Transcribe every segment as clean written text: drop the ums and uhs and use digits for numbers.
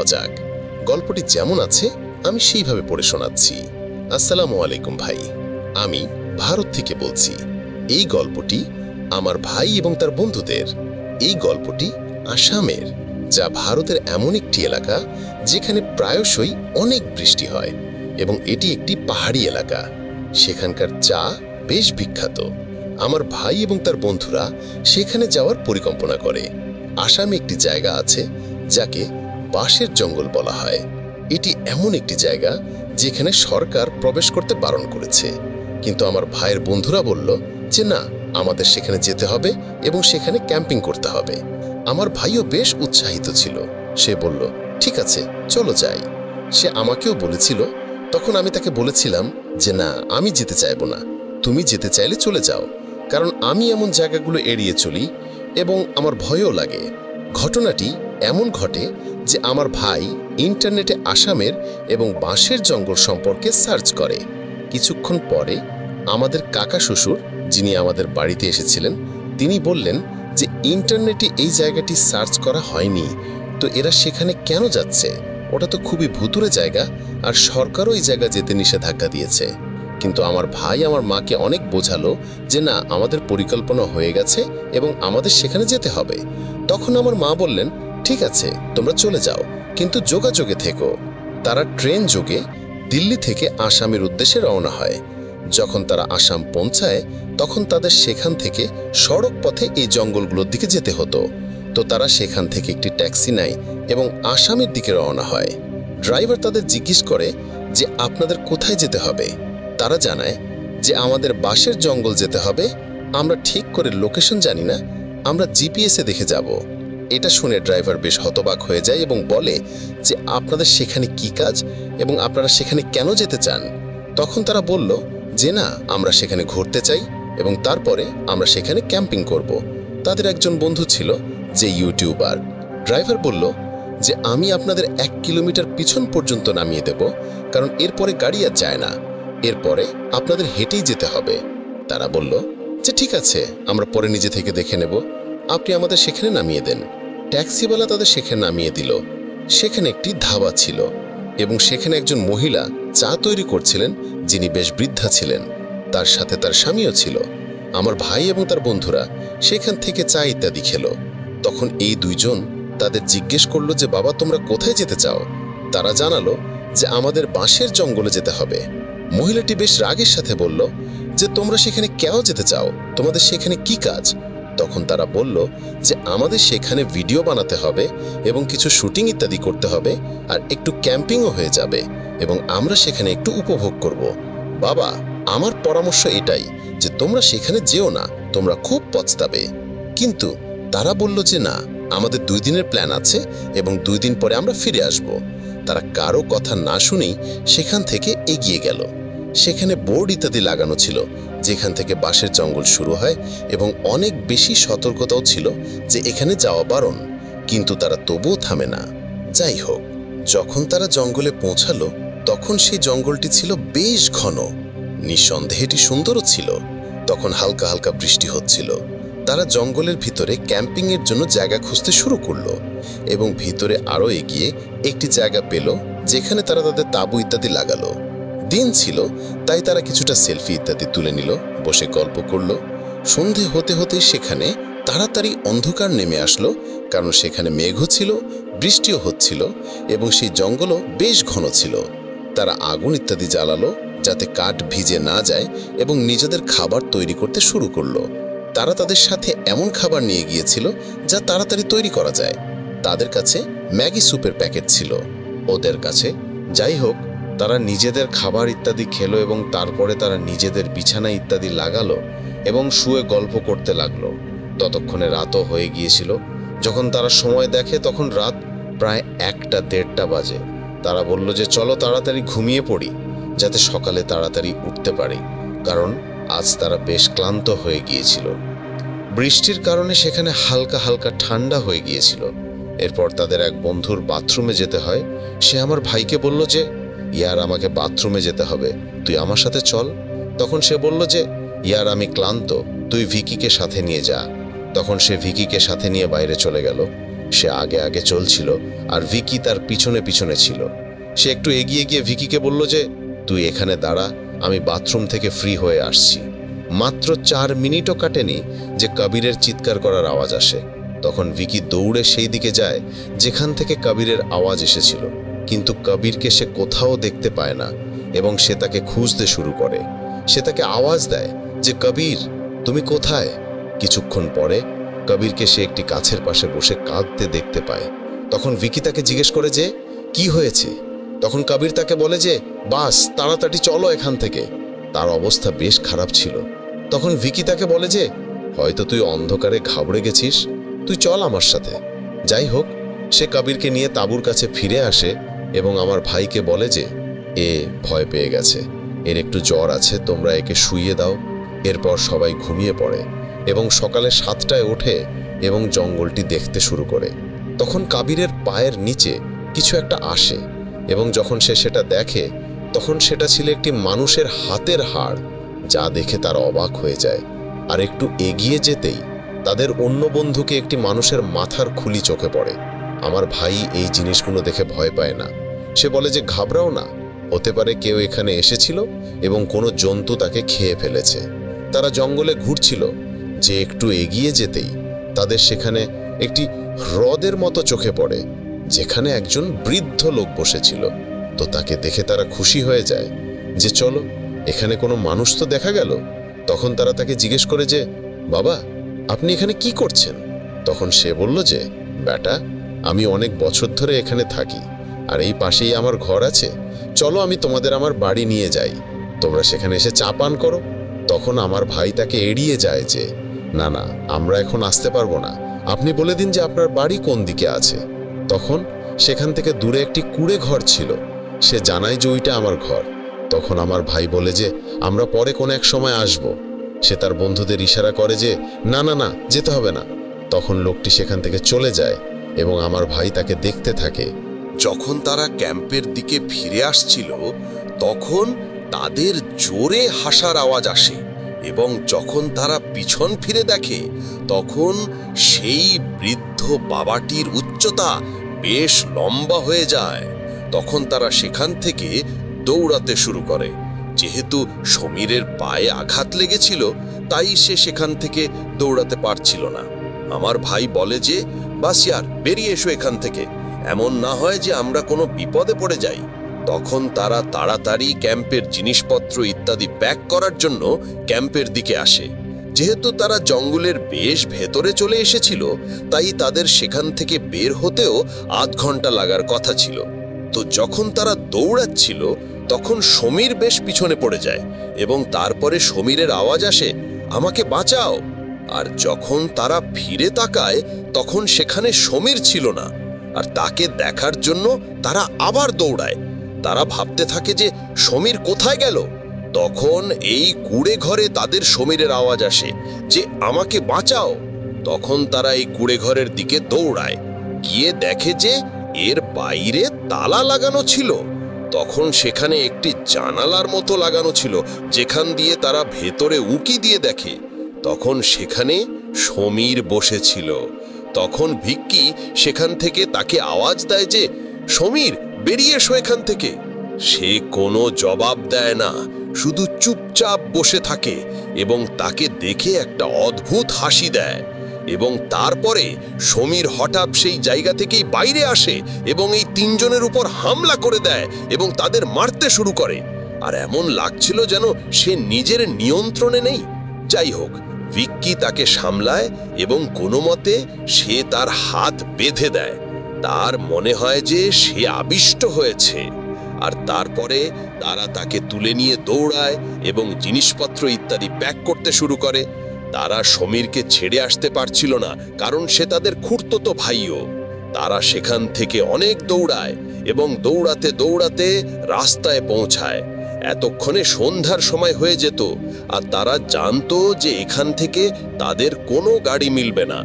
যাওয়া যাক। গল্পটি যেমন আছে আমি সেইভাবে পড়ে শোনাচ্ছি। আসসালামু আলাইকুম ভাই, আমি ভারত থেকে বলছি। এই গল্পটি আমার ভাই এবং তার বন্ধুদের। এই গল্পটি আসামের, যা ভারতের এমন একটি এলাকা যেখানে প্রায়শই অনেক বৃষ্টি হয় এবং এটি একটি পাহাড়ি এলাকা। সেখানকার চা বেশ বিখ্যাত। আমার ভাই এবং তার বন্ধুরা সেখানে যাওয়ার পরিকল্পনা করে। আসামে একটি জায়গা আছে যাকে বাঁশের জঙ্গল বলা হয়। এটি এমন একটি জায়গা যেখানে সরকার প্রবেশ করতে বারণ করেছে, কিন্তু আমার ভাইয়ের বন্ধুরা বলল যে না, আমাদের সেখানে যেতে হবে এবং সেখানে ক্যাম্পিং করতে হবে। আমার ভাইও বেশ উৎসাহিত ছিল। সে বলল ঠিক আছে, চলো যাই। সে আমাকেও বলেছিল। তখন আমি তাকে বলেছিলাম যে না, আমি যেতে চাইব না, তুমি যেতে চাইলে চলে যাও, কারণ আমি এমন জায়গাগুলো এড়িয়ে চলি এবং আমার ভয়ও লাগে। ঘটনাটি এমন ঘটে যে আমার ভাই ইন্টারনেটে আসামের এবং বাঁশের জঙ্গল সম্পর্কে সার্চ করে। কিছুক্ষণ পরে আমাদের কাকা শ্বশুর, যিনি আমাদের বাড়িতে এসেছিলেন, তিনি বললেন যে ইন্টারনেটে এই জায়গাটি সার্চ করা হয়নি, তো এরা সেখানে কেন যাচ্ছে? ওটা তো খুবই ভুতুড়ে জায়গা, আর সরকারও এই জায়গা যেতে নিষেধাজ্ঞা দিয়েছে। কিন্তু আমার ভাই আমার মাকে অনেক বোঝালো যে না, আমাদের পরিকল্পনা হয়ে গেছে এবং আমাদের সেখানে যেতে হবে। তখন আমার মা বললেন ঠিক আছে, তোমরা চলে যাও, কিন্তু যোগাযোগে থেকো। তারা ট্রেন যোগে দিল্লি থেকে আসামের উদ্দেশ্যে রওনা হয়। যখন তারা আসাম পৌঁছায় তখন তাদের সেখান থেকে সড়ক পথে এই জঙ্গলগুলোর দিকে যেতে হতো। তো তারা সেখান থেকে একটি ট্যাক্সি নেয় এবং আসামের দিকে রওনা হয়। ড্রাইভার তাদের জিজ্ঞেস করে যে আপনাদের কোথায় যেতে হবে। তারা জানায় যে আমাদের বাঁশের জঙ্গল যেতে হবে, আমরা ঠিক করে লোকেশন জানি না, আমরা জিপিএসে দেখে যাব। এটা শুনে ড্রাইভার বেশ হতবাক হয়ে যায় এবং বলে যে আপনাদের সেখানে কি কাজ এবং আপনারা সেখানে কেন যেতে চান? তখন তারা বলল যে না, আমরা সেখানে ঘুরতে চাই এবং তারপরে আমরা সেখানে ক্যাম্পিং করব। তাদের একজন বন্ধু ছিল যে ইউটিউবার। ড্রাইভার বলল যে আমি আপনাদের 1 কিলোমিটার পিছন পর্যন্ত নামিয়ে দেব, কারণ এরপরে গাড়ি আর যায় না, এরপরে আপনাদের হেঁটেই যেতে হবে। তারা বলল যে ঠিক আছে, আমরা পরে নিজে থেকে দেখে নেব, আপনি আমাদের সেখানে নামিয়ে দেন। ট্যাক্সিওয়ালা তাদের সেখানে নামিয়ে দিল। সেখানে একটি ধাবা ছিল এবং সেখানে একজন মহিলা চা তৈরি করছিলেন, যিনি বেশ বৃদ্ধা ছিলেন। তার সাথে তার স্বামীও ছিল। আমার ভাই এবং তার বন্ধুরা সেখান থেকে চা ইত্যাদি খেলো। তখন এই দুইজন তাদের জিজ্ঞেস করলো যে বাবা, তোমরা কোথায় যেতে চাও? তারা জানালো যে আমাদের বাঁশের জঙ্গলে যেতে হবে। মহিলাটি বেশ রাগের সাথে বলল যে তোমরা সেখানে কেন যেতে চাও? তোমাদের সেখানে কি কাজ? তখন তারা বলল যে আমাদের সেখানে ভিডিও বানাতে হবে এবং কিছু শুটিং ইত্যাদি করতে হবে, আর একটু ক্যাম্পিংও হয়ে যাবে এবং আমরা সেখানে একটু উপভোগ করব। বাবা, আমার পরামর্শ এটাই যে তোমরা সেখানে যেও না, তোমরা খুব পস্তাবে। কিন্তু তারা বলল যে না, আমাদের 2 দিনের প্ল্যান আছে এবং 2 দিন পরে আমরা ফিরে আসব। তারা কারো কথা না শুনেই সেখান থেকে এগিয়ে গেল। সেখানে বোর্ড ইত্যাদি লাগানো ছিল যেখান থেকে বাঁশের জঙ্গল শুরু হয় এবং অনেক বেশি সতর্কতাও ছিল যে এখানে যাওয়া বারণ, কিন্তু তারা তবুও থামে না। যাই হোক, যখন তারা জঙ্গলে পৌঁছালো তখন সেই জঙ্গলটি ছিল বেশ ঘন। নিঃসন্দেহে এটি সুন্দরও ছিল। তখন হালকা হালকা বৃষ্টি হচ্ছিল। তারা জঙ্গলের ভিতরে ক্যাম্পিংয়ের জন্য জায়গা খুঁজতে শুরু করলো এবং ভিতরে আরও এগিয়ে একটি জায়গা পেল যেখানে তারা তাদের তাঁবু ইত্যাদি লাগালো। দিন ছিল, তাই তারা কিছুটা সেলফি ইত্যাদি তুলে নিল, বসে গল্প করলো। সন্ধে হতে হতে সেখানে তাড়াতাড়ি অন্ধকার নেমে আসলো, কারণ সেখানে মেঘও ছিল, বৃষ্টিও হচ্ছিল এবং সেই জঙ্গলও বেশ ঘন ছিল। তারা আগুন ইত্যাদি জ্বালালো যাতে কাঠ ভিজে না যায় এবং নিজেদের খাবার তৈরি করতে শুরু করলো। তারা তাদের সাথে এমন খাবার নিয়ে গিয়েছিল যা তাড়াতাড়ি তৈরি করা যায়। তাদের কাছে ম্যাগি স্যুপের প্যাকেট ছিল ওদের কাছে। যাই হোক, তারা নিজেদের খাবার ইত্যাদি খেলো এবং তারপরে তারা নিজেদের বিছানা ইত্যাদি লাগালো এবং শুয়ে গল্প করতে লাগলো। ততক্ষণে রাতও হয়ে গিয়েছিল। যখন তারা সময় দেখে তখন রাত প্রায় 1টা-1:30 বাজে। তারা বলল যে চলো তাড়াতাড়ি ঘুমিয়ে পড়ি, যাতে সকালে তাড়াতাড়ি উঠতে পারি, কারণ আজ তারা বেশ ক্লান্ত হয়ে গিয়েছিল। বৃষ্টির কারণে সেখানে হালকা হালকা ঠান্ডা হয়ে গিয়েছিল। এরপর তাদের এক বন্ধুর বাথরুমে যেতে হয়। সে আমার ভাইকে বলল যে ইয়ার, আমাকে বাথরুমে যেতে হবে, তুই আমার সাথে চল। তখন সে বলল যে ইয়ার, আমি ক্লান্ত, তুই ভিকিকে সাথে নিয়ে যা। তখন সে ভিকিকে সাথে নিয়ে বাইরে চলে গেল সে আগে আগে চলছিল আর ভিকি তার পিছনে পিছনে ছিল। সে একটু এগিয়ে গিয়ে ভিকিকে বলল যে, তুই এখানে দাঁড়া, আমি বাথরুম থেকে ফ্রি হয়ে আসছি। মাত্র 4 মিনিটও কাটেনি যে কবিরের চিৎকার করার আওয়াজ আসে। তখন ভিকি দৌড়ে সেই দিকে যায় যেখান থেকে কবিরের আওয়াজ এসেছিল, কিন্তু কবিরকে সে কোথাও দেখতে পায় না এবং সে তাকে খুঁজতে শুরু করে। সে তাকে আওয়াজ দেয় যে, কবির, তুমি কোথায়? কিছুক্ষণ পরে কবিরকে সে একটি গাছের পাশে বসে কাঁদতে দেখতে পায়। তখন ভিকি তাকে জিজ্ঞেস করে যে, কি হয়েছে? তখন কবির তাকে বলে যে, বাস, তাড়াতাড়ি চলো এখান থেকে। তার অবস্থা বেশ খারাপ ছিল। তখন ভিকি তাকে বলে যে, হয়তো তুই অন্ধকারে ঘাবড়ে গেছিস, তুই চল আমার সাথে। যাই হোক, সে কবিরকে নিয়ে তাঁবুর কাছে ফিরে আসে এবং আমার ভাইকে বলে যে, এ ভয় পেয়ে গেছে, এর একটু জ্বর আছে, তোমরা একে শুইয়ে দাও। এরপর সবাই ঘুমিয়ে পড়ে এবং সকালে 7টায় ওঠে এবং জঙ্গলটি দেখতে শুরু করে। তখন কবিরের পায়ের নিচে কিছু একটা আসে এবং যখন সে সেটা দেখে তখন সেটা ছিল একটি মানুষের হাতের হাড়, যা দেখে তারা অবাক হয়ে যায়। আর একটু এগিয়ে যেতেই তাদের অন্য বন্ধুকে একটি মানুষের মাথার খুলি চোখে পড়ে। আমার ভাই এই জিনিসগুলো দেখে ভয় পায় না। সে বলে যে, ঘাবড়াও না, হতে পারে কেউ এখানে এসেছিল এবং কোনো জন্তু তাকে খেয়ে ফেলেছে। তারা জঙ্গলে ঘুরছিল যে একটু এগিয়ে যেতেই তাদের সেখানে একটি হ্রদের মতো চোখে পড়ে, যেখানে একজন বৃদ্ধ লোক বসেছিল। তো তাকে দেখে তারা খুশি হয়ে যায় যে, চলো, এখানে কোনো মানুষ তো দেখা গেল। তখন তারা তাকে জিজ্ঞেস করে যে, বাবা, আপনি এখানে কি করছেন? তখন সে বলল যে, বেটা, আমি অনেক বছর ধরে এখানে থাকি আর এই পাশেই আমার ঘর আছে। চলো, আমি তোমাদের আমার বাড়ি নিয়ে যাই, তোমরা সেখানে এসে চা পান করো। তখন আমার ভাই তাকে এড়িয়ে যায় যে, না না, আমরা এখন আসতে পারবো না, আপনি বলে দিন যে আপনার বাড়ি কোন দিকে আছে। তখন সেখান থেকে দূরে একটি কুঁড়ে ঘর ছিল। সে জানায় যে ওইটা আমার ঘর। তখন আমার ভাই বলে যে, আমরা পরে কোনো এক সময় আসব। সে তার বন্ধুদের ইশারা করে যে, না না না, যেতে হবে না। তখন লোকটি সেখান থেকে চলে যায় এবং আমার ভাই তাকে দেখতে থাকে। যখন তারা ক্যাম্পের দিকে ফিরে আসছিল তখন তাদের জোরে হাসার আওয়াজ আসে এবং যখন তারা পিছন ফিরে দেখে তখন সেই বৃদ্ধ বাবাটির উচ্চতা বেশ লম্বা হয়ে যায়। তখন তারা সেখান থেকে দৌড়াতে শুরু করে। যেহেতু সমীরের পায়ে আঘাত লেগেছিল তাই সে সেখান থেকে দৌড়াতে পারছিল না। আমার ভাই বলে যে, বাসিয়ার, বেরিয়ে এসো এখান থেকে, এমন না হয় যে আমরা কোনো বিপদে পড়ে যাই। তখন তারা তাড়াতাড়ি ক্যাম্পের জিনিসপত্র ইত্যাদি প্যাক করার জন্য ক্যাম্পের দিকে আসে। যেহেতু তারা জঙ্গলের বেশ ভেতরে চলে এসেছিল তাই তাদের সেখান থেকে বের হতেও আধ ঘন্টা লাগার কথা ছিল। তো যখন তারা দৌড়াচ্ছিল তখন সমীর বেশ পিছনে পড়ে যায় এবং তারপরে সমীরের আওয়াজ আসে, আমাকে বাঁচাও। আর যখন তারা ফিরে তাকায় তখন সেখানে সমীর ছিল না। আর তাকে দেখার জন্য তারা আবার দৌড়ায়। তারা ভাবতে থাকে যে সমীর কোথায় গেল। তখন এই কুঁড়ে ঘরে তাদের সমীরের আওয়াজ আসে যে, আমাকে বাঁচাও। তখন তারা এই কুঁড়ে ঘরের দিকে দৌড়ায়, গিয়ে দেখে যে এর বাইরে তালা লাগানো ছিল। তখন সেখানে একটি জানালার মতো লাগানো ছিল যেখান দিয়ে তারা ভেতরে উঁকি দিয়ে দেখে। তখন সেখানে সমীর বসেছিল। তখন ভিক্কি সেখান থেকে তাকে আওয়াজ দেয় যে, সমীর, বেরিয়ে এসো এখান থেকে। সে কোনো জবাব দেয় না, শুধু চুপচাপ বসে থাকে এবং তাকে দেখে একটা অদ্ভুত হাসি দেয়। এবং তারপরে সমীর হঠাৎ সেই জায়গা থেকেই বাইরে আসে এবং এই তিনজনের উপর হামলা করে দেয় এবং তাদের মারতে শুরু করে। আর এমন লাগছিল যেন সে নিজের নিয়ন্ত্রণে নেই। যাই হোক, ভিক্কি তাকে সামলায় এবং কোনো মতে সে তার হাত বেঁধে দেয়। তার মনে হয় যে সে আবিষ্ট হয়েছে। আর তারপরে তারা তাকে তুলে নিয়ে দৌড়ায় এবং জিনিসপত্র ইত্যাদি প্যাক করতে শুরু করে। তারা সমীরকে ছেড়ে আসতে পারছিল না, কারণ সে তাদের খুড়তুতো ভাইও। তারা সেখান থেকে অনেক দৌড়ায় এবং দৌড়াতে দৌড়াতে রাস্তায় পৌঁছায়। এতক্ষণে সন্ধ্যার সময় হয়ে যেত আর তারা জানতো যে এখান থেকে তাদের কোনো গাড়ি মিলবে না।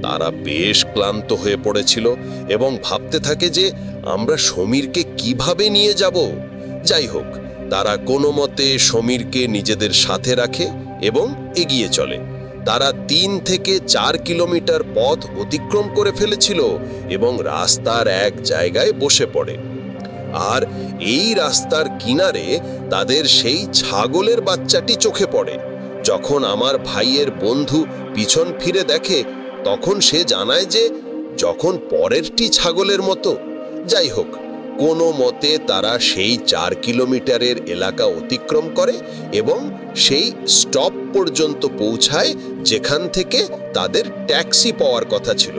তারা বেশ ক্লান্ত হয়ে পড়েছিল এবং ভাবতে থাকে যে আমরা সমীরকে কিভাবে নিয়ে যাব। যাই হোক, তারা কোনো মতে সমীরকে নিজেদের সাথে রাখে এবং এগিয়ে চলে। তারা 3 থেকে 4 কিলোমিটার পথ অতিক্রম করে ফেলেছিল এবং রাস্তার এক জায়গায় বসে পড়ে। আর এই রাস্তার কিনারে তাদের সেই ছাগলের বাচ্চাটি চোখে পড়ে। যখন আমার ভাইয়ের বন্ধু পিছন ফিরে দেখে, তখন সে জানায় যে যখন পরেরটি ছাগলের মতো। যাই হোক, কোনো মতে তারা সেই 4 কিলোমিটারের এলাকা অতিক্রম করে এবং সেই স্টপ পর্যন্ত পৌঁছায় যেখান থেকে তাদের ট্যাক্সি পাওয়ার কথা ছিল।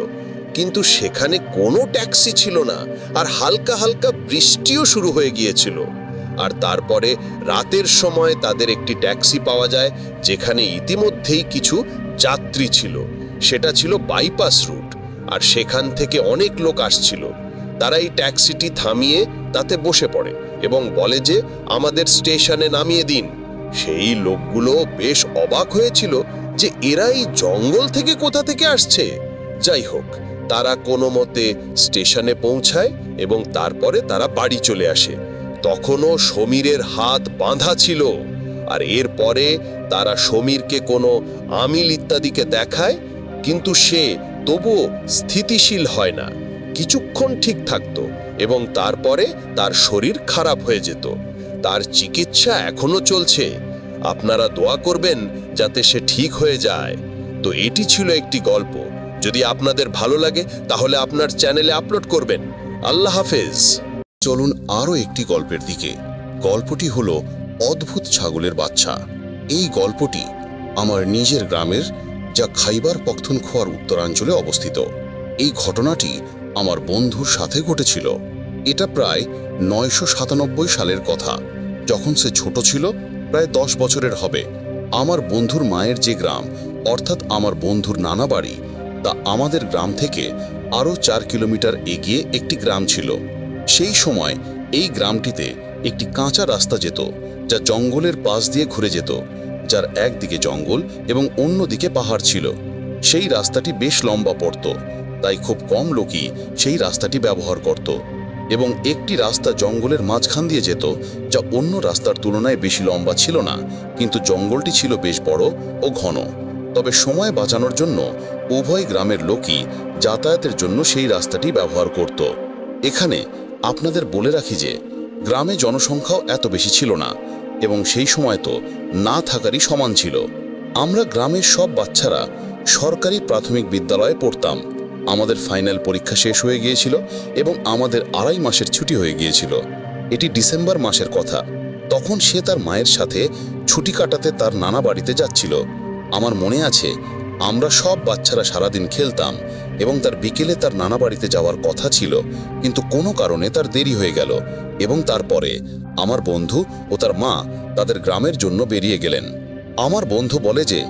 কিন্তু সেখানে কোনো ট্যাক্সি ছিল না, আর হালকা হালকা বৃষ্টিও শুরু হয়ে গিয়েছিল। আর তারপরে রাতের সময় তাদের একটি ট্যাক্সি পাওয়া যায় যেখানে ইতিমধ্যেই কিছু যাত্রী ছিল। সেটা ছিল বাইপাস রুট, আর সেখান থেকে অনেক লোক আসছিল। তারা এই ট্যাক্সিটি থামিয়ে তাতে বসে পড়ে এবং বলে যে আমাদের স্টেশনে নামিয়ে দিন। সেই লোকগুলো বেশ অবাক হয়েছিল যে এরা এই জঙ্গল থেকে কোথা থেকে আসছে। যাই হোক, তারা কোনো মতে স্টেশনে পৌঁছায় এবং তারপরে তারা বাড়ি চলে আসে। তখনও সমীরের হাত বাঁধা ছিল, আর এরপরে তারা সমীরকে কোনো আমিল ইত্যাদিকে দেখায়, কিন্তু সে তবুও স্থিতিশীল হয় না। কিছুক্ষণ ঠিক থাকতো এবং তারপরে তার শরীর খারাপ হয়ে যেত। তার চিকিৎসা এখনো চলছে। আপনারা দোয়া করবেন যাতে সে ঠিক হয়ে যায়। তো এটি ছিল একটি গল্প। যদি আপনাদের ভালো লাগে তাহলে আপনার চ্যানেলে আপলোড করবেন। আল্লাহ হাফেজ। চলুন আরও একটি গল্পের দিকে। গল্পটি হলো অদ্ভুত ছাগলের বাচ্চা। এই গল্পটি আমার নিজের গ্রামের, যা খাইবার পখতুনখোয়ার উত্তরাঞ্চলে অবস্থিত। এই ঘটনাটি আমার বন্ধুর সাথে ঘটেছিল। এটা প্রায় 997 সালের কথা, যখন সে ছোট ছিল, প্রায় 10 বছরের হবে। আমার বন্ধুর মায়ের যে গ্রাম, অর্থাৎ আমার বন্ধুর নানা বাড়ি, তা আমাদের গ্রাম থেকে আরও 4 কিলোমিটার এগিয়ে একটি গ্রাম ছিল। সেই সময় এই গ্রামটিতে একটি কাঁচা রাস্তা যেত, যা জঙ্গলের পাশ দিয়ে ঘুরে যেত, যার একদিকে জঙ্গল এবং অন্যদিকে পাহাড় ছিল। সেই রাস্তাটি বেশ লম্বা পড়ত, তাই খুব কম লোকই সেই রাস্তাটি ব্যবহার করত। এবং একটি রাস্তা জঙ্গলের মাঝখান দিয়ে যেত, যা অন্য রাস্তার তুলনায় বেশি লম্বা ছিল না, কিন্তু জঙ্গলটি ছিল বেশ বড় ও ঘন। তবে সময় বাঁচানোর জন্য উভয় গ্রামের লোকই যাতায়াতের জন্য সেই রাস্তাটি ব্যবহার করত। এখানে আপনাদের বলে রাখি যে গ্রামে জনসংখ্যাও এত বেশি ছিল না, এবং সেই সময় তো না থাকারই সমান ছিল। আমরা গ্রামের সব বাচ্চারা সরকারি প্রাথমিক বিদ্যালয়ে পড়তাম। আমাদের ফাইনাল পরীক্ষা শেষ হয়ে গিয়েছিল এবং আমাদের 2.5 মাসের ছুটি হয়ে গিয়েছিল। এটি ডিসেম্বর মাসের কথা। তখন সে তার মায়ের সাথে ছুটি কাটাতে তার নানা বাড়িতে যাচ্ছিল। আমার মনে আছে, আমরা সব বাচ্চারা সারাদিন খেলতাম এবং তার বিকেলে তার নানা বাড়িতে যাওয়ার কথা ছিল, কিন্তু কোনো কারণে তার দেরি হয়ে গেল এবং তারপরে আমার বন্ধু ও তার মা তাদের গ্রামের জন্য বেরিয়ে গেলেন। আমার বন্ধু বলে যে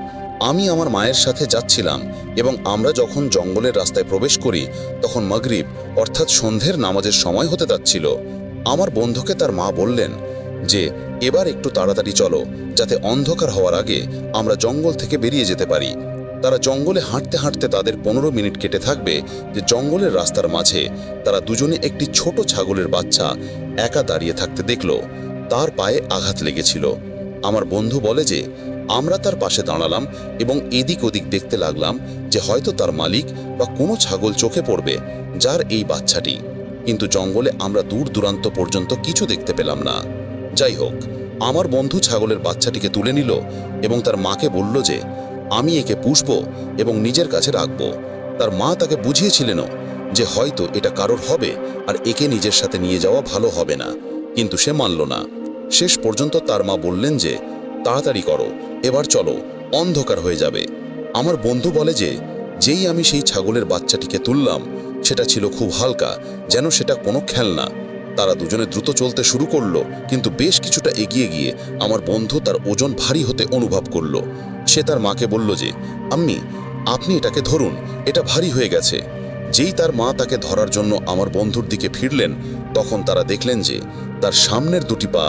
আমি আমার মায়ের সাথে যাচ্ছিলাম এবং আমরা যখন জঙ্গলের রাস্তায় প্রবেশ করি তখন মাগরিব অর্থাৎ সন্ধ্যের নামাজের সময় হতে যাচ্ছিল। আমার বন্ধুকে তার মা বললেন যে এবার একটু তাড়াতাড়ি চলো, যাতে অন্ধকার হওয়ার আগে আমরা জঙ্গল থেকে বেরিয়ে যেতে পারি। তারা জঙ্গলে হাঁটতে হাঁটতে তাদের 15 মিনিট কেটে থাকবে যে জঙ্গলের রাস্তার মাঝে তারা দুজনে একটি ছোট ছাগলের বাচ্চা একা দাঁড়িয়ে থাকতে দেখল। তার পায়ে আঘাত লেগেছিল। আমার বন্ধু বলে যে আমরা তার পাশে দাঁড়ালাম এবং এদিক ওদিক দেখতে লাগলাম যে হয়তো তার মালিক বা কোনো ছাগল চোখে পড়বে যার এই বাচ্চাটি, কিন্তু জঙ্গলে আমরা দূর দূরান্ত পর্যন্ত কিছু দেখতে পেলাম না। যাই হোক, আমার বন্ধু ছাগলের বাচ্চাটিকে তুলে নিল এবং তার মাকে বলল যে আমি একে পুষব এবং নিজের কাছে রাখব। তার মা তাকে বুঝিয়েছিলেনও যে হয়তো এটা কারোর হবে আর একে নিজের সাথে নিয়ে যাওয়া ভালো হবে না, কিন্তু সে মানল না। শেষ পর্যন্ত তার মা বললেন যে তাড়াতাড়ি করো, এবার চলো, অন্ধকার হয়ে যাবে। আমার বন্ধু বলে যে যেই আমি সেই ছাগলের বাচ্চাটিকে তুললাম, সেটা ছিল খুব হালকা, যেন সেটা কোনো খেলনা। তারা দুজনে দ্রুত চলতে শুরু করলো, কিন্তু বেশ কিছুটা এগিয়ে গিয়ে আমার বন্ধু তার ওজন ভারী হতে অনুভব করলো। সে তার মাকে বলল যে আম্মি, আপনি এটাকে ধরুন, এটা ভারী হয়ে গেছে। যেই তার মা তাকে ধরার জন্য আমার বন্ধুর দিকে ফিরলেন, তখন তারা দেখলেন যে তার সামনের দুটি পা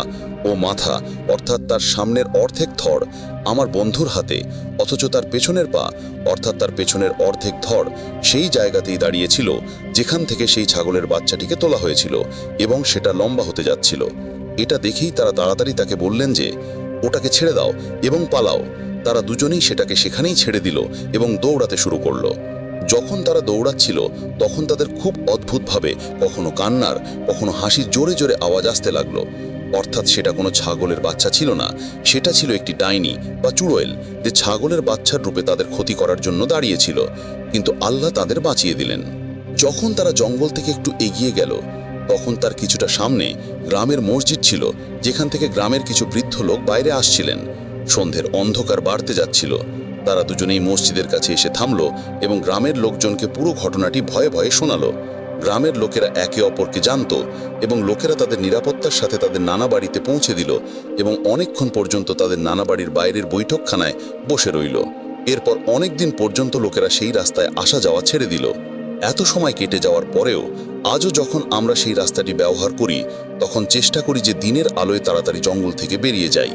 ও মাথা, অর্থাৎ তার সামনের অর্ধেক ধড় আমার বন্ধুর হাতে, অথচ তার পেছনের পা অর্থাৎ তার পেছনের অর্ধেক ধড় সেই জায়গাতেই দাঁড়িয়েছিল যেখান থেকে সেই ছাগলের বাচ্চাটিকে তোলা হয়েছিল, এবং সেটা লম্বা হতে যাচ্ছিল। এটা দেখেই তারা তাড়াতাড়ি তাকে বললেন যে ওটাকে ছেড়ে দাও এবং পালাও। তারা দুজনেই সেটাকে সেখানেই ছেড়ে দিল এবং দৌড়াতে শুরু করলো। যখন তারা দৌড়াচ্ছিল তখন তাদের খুব অদ্ভুতভাবে কখনো কান্নার কখনো হাসির জোরে জোরে আওয়াজ আসতে লাগলো। অর্থাৎ সেটা কোনো ছাগলের বাচ্চা ছিল না, সেটা ছিল একটি ডাইনি বা চুড়োয়েল, যে ছাগলের বাচ্চার রূপে তাদের ক্ষতি করার জন্য দাঁড়িয়েছিল। কিন্তু আল্লাহ তাদের বাঁচিয়ে দিলেন। যখন তারা জঙ্গল থেকে একটু এগিয়ে গেল তখন তার কিছুটা সামনে গ্রামের মসজিদ ছিল, যেখান থেকে গ্রামের কিছু বৃদ্ধ লোক বাইরে আসছিলেন। সন্ধ্যের অন্ধকার বাড়তে যাচ্ছিল। তারা দুজনেই মসজিদের কাছে এসে থামল এবং গ্রামের লোকজনকে পুরো ঘটনাটি ভয়ে ভয়ে শোনালো। গ্রামের লোকেরা একে অপরকে জানত এবং লোকেরা তাদের নিরাপত্তার সাথে তাদের নানা বাড়িতে পৌঁছে দিল এবং অনেকক্ষণ পর্যন্ত তাদের নানা বাড়ির বাইরের বৈঠকখানায় বসে রইল। এরপর অনেক দিন পর্যন্ত লোকেরা সেই রাস্তায় আসা যাওয়া ছেড়ে দিল। এত সময় কেটে যাওয়ার পরেও আজও যখন আমরা সেই রাস্তাটি ব্যবহার করি তখন চেষ্টা করি যে দিনের আলোয় তাড়াতাড়ি জঙ্গল থেকে বেরিয়ে যাই।